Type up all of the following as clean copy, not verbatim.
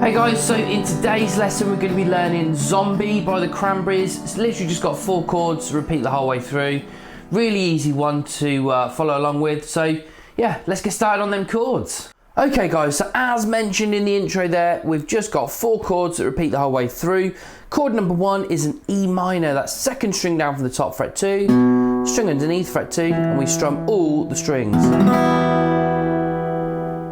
Hey guys, so in today's lesson we're going to be learning Zombie by the Cranberries. It's literally just got 4 chords, repeat the whole way through. Really easy one to follow along with. So yeah, let's get started on them chords. Okay guys, so as mentioned in the intro there, we've just got 4 chords that repeat the whole way through. Chord number 1 is an E minor, that's 2nd string down from the top, fret 2, string underneath, fret 2, and we strum all the strings.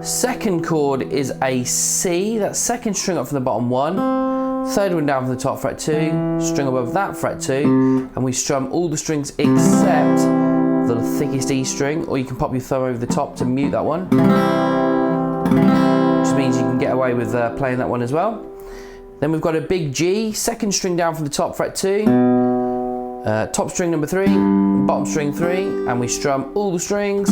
Second chord is a C, that's 2nd string up from the bottom 1, 3rd one down from the top, fret 2, string above that, fret 2, and we strum all the strings except the thickest E string, or you can pop your thumb over the top to mute that one. Which means you can get away with playing that one as well. Then we've got a big G, 2nd string down from the top, fret 2, top string number 3, bottom string 3, and we strum all the strings.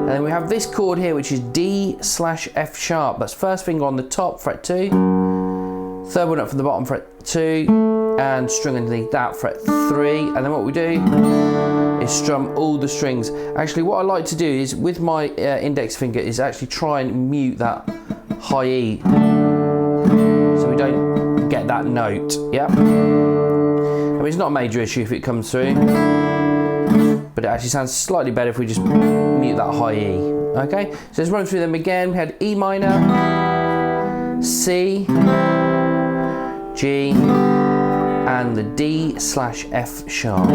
And then we have this chord here, which is D/F sharp. That's 1st finger on the top, fret 2, 3rd one up from the bottom, fret 2, and string underneath that, fret 3. And then what we do is strum all the strings. Actually, what I like to do is, with my index finger, is actually try and mute that high E, so we don't get that note, yeah? I mean, it's not a major issue if it comes through, but it actually sounds slightly better if we just mute that high E, okay? So let's run through them again. We had E minor, C, G, and the D/F sharp.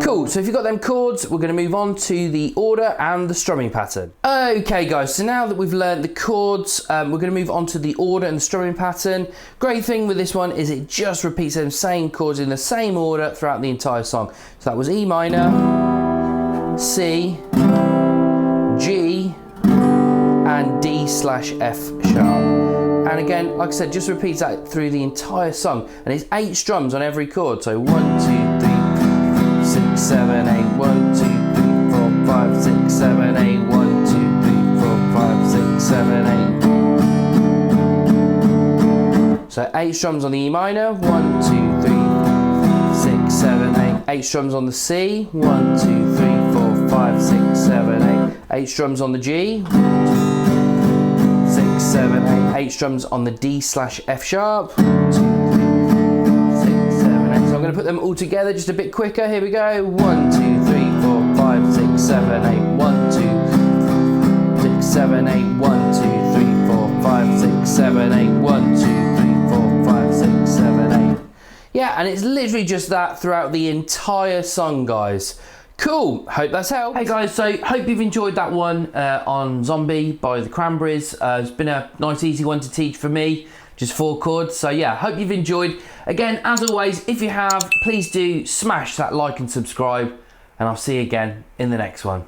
Cool, so if you've got them chords, we're going to move on to the order and the strumming pattern. Okay guys, so now that we've learned the chords, we're going to move on to the order and the strumming pattern. Great thing with this one is it just repeats them same chords in the same order throughout the entire song. So that was E minor, C, G, and D/F sharp. And again, like I said, just repeats that through the entire song. And it's 8 strums on every chord. So 1, 2, 3, 6, 7, 8, 1, 2, 3, 4, 5, 6, 7, 8, 1, 2, 3, 4, 5, 6, 7, 8. So 8 strums on the E minor, 1, 2, 3, 6, 7, 8. 8 strums on the C, 1, 2, 3, 4, 5, 6, 7, 8. 8 strums on the G, 6, 7, 8. 8 strums on the D/F sharp, 2, 3, 6, 7, 8. So I'm going to put them all together just a bit quicker. Here we go. 1, 2, 3, 4, 5, 6, 7, 8. 1, 2, 6, 7, 8. 1, 2, 3, 4, 5, 6, 7, 8. 1, 2, 3, 4, 5, 6, 7, 8. Yeah, and it's literally just that throughout the entire song, guys. Cool, hope that's helped. Hey guys, so hope you've enjoyed that one on Zombie by the Cranberries. It's been a nice easy one to teach for me, just 4 chords. So yeah, hope you've enjoyed. Again, as always, if you have, please do smash that like and subscribe, and I'll see you again in the next one.